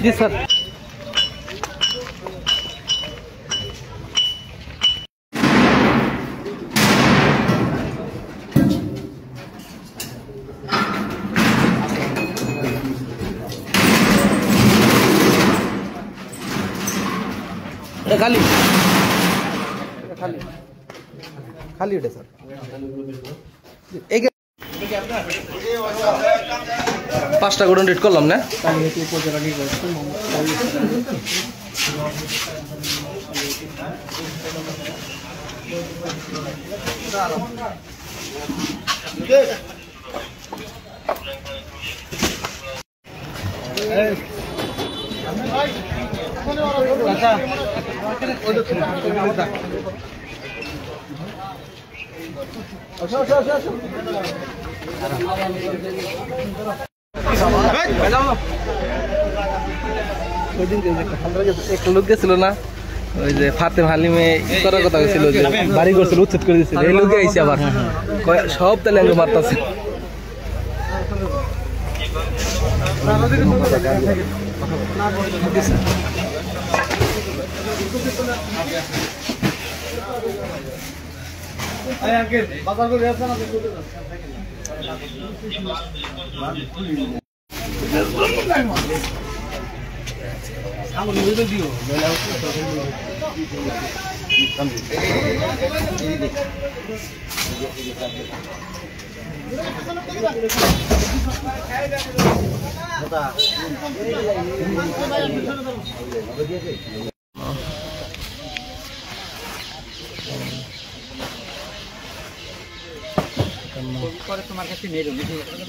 জি sir. खाली खाली खाली है सर। एक 5টা গোডন রেড করলাম না। একটা লোক গেছিল না ওই যে ফাতেম হালিমে করার কথা হয়েছিল যে বাড়ি করছিল উচ্ছেদ করে দিচ্ছিল, এই লোকে আইসি আবার সব তাহলে মারতেছে।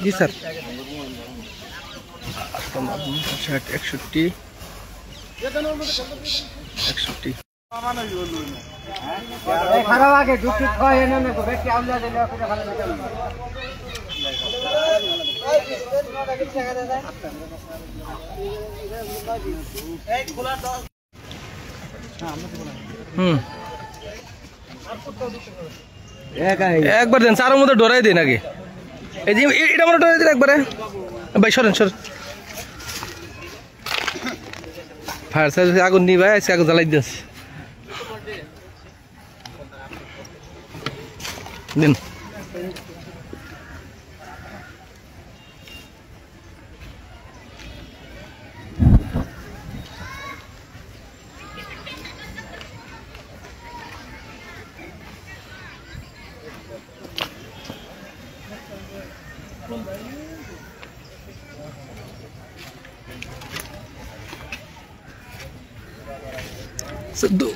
जी सर। 61 61 খারাপ আগে ঢুকতে হয় না না গো বেটি আউলা দিলে ওটা ভালো লাগে। এই খোলা দাও। একবার দেন চারের মধ্যে ডরাই দেন আগে। এই যে এটা মনে ডরাই দিন একবারে ভাই সরেন সর। ফায়ার সার্ভিস আগুন নিয়ে ভাই আগুন জ্বালাই দিয়েছে দিন।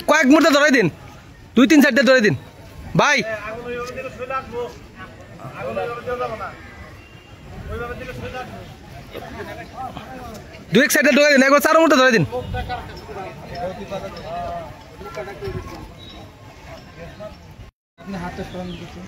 কয়েক মুহূর্তে ধরাই দিন, 2-3 সাইডে ধরাই দিন ভাই। 2-1 সাইডে ধরাই দিন, একবার 4 মুহূর্তে ধরাই দিন। আপনি হাতে সরান দিতে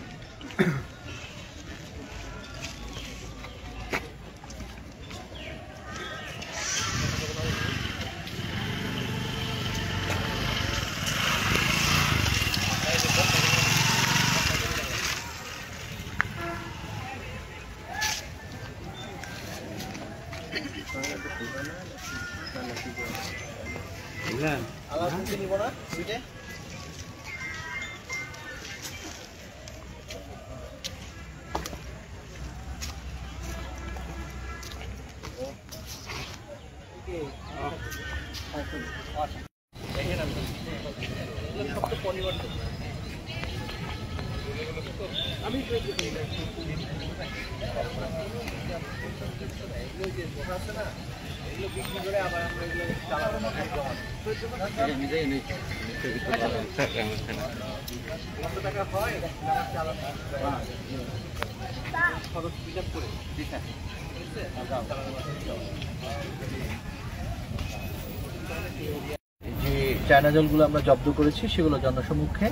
চায়না জলগুলো আমরা জব্দ করেছি সেগুলো জনসম্মুখে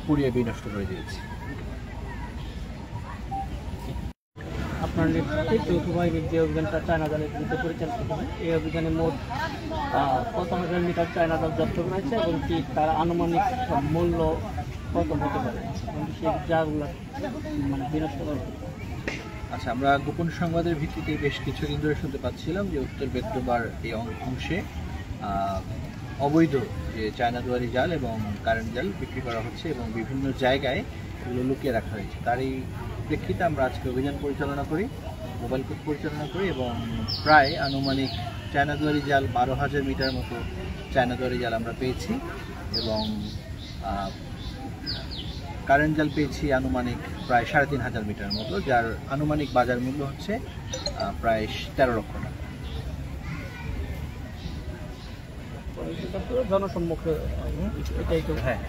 পুড়িয়ে বিনষ্ট করে দিয়েছি। আপনার নেতৃত্বে যৌথ বাহিনীর যে অভিযানটা চায়না জলের বিরুদ্ধে পরিচালিত হয়, এই অভিযানে মোট 55,000 লিটার চায়না জল জব্দ করেছে এবং কি তার আনুমানিক মূল্য কত হতে পারে সেই জারগুলো মানে বিনষ্ট করে। আচ্ছা, আমরা গোপন সংবাদের ভিত্তিতে বেশ কিছুদিন ধরে শুনতে পাচ্ছিলাম যে উত্তর বেত্রবার এই অংশে অবৈধ যে চায়না দুয়ারি জাল এবং কারেন্ট জাল বিক্রি করা হচ্ছে এবং বিভিন্ন জায়গায় এগুলো লুকিয়ে রাখা হয়েছে। তারই প্রেক্ষিতে আমরা আজকে অভিযান পরিচালনা করি, মোবাইল কোর্ট পরিচালনা করি এবং প্রায় আনুমানিক চায়না দুয়ারি জাল 12,000 মিটার মতো চায়না দুয়ারি জাল আমরা পেয়েছি এবং কারেন্ট জাল পেয়েছি আনুমানিক প্রায় 3,500 মিটার মতো, যার আনুমানিক বাজার মূল্য হচ্ছে প্রায় 13 লক্ষ টাকা। জনসম্মুখে এটাই তো। হ্যাঁ।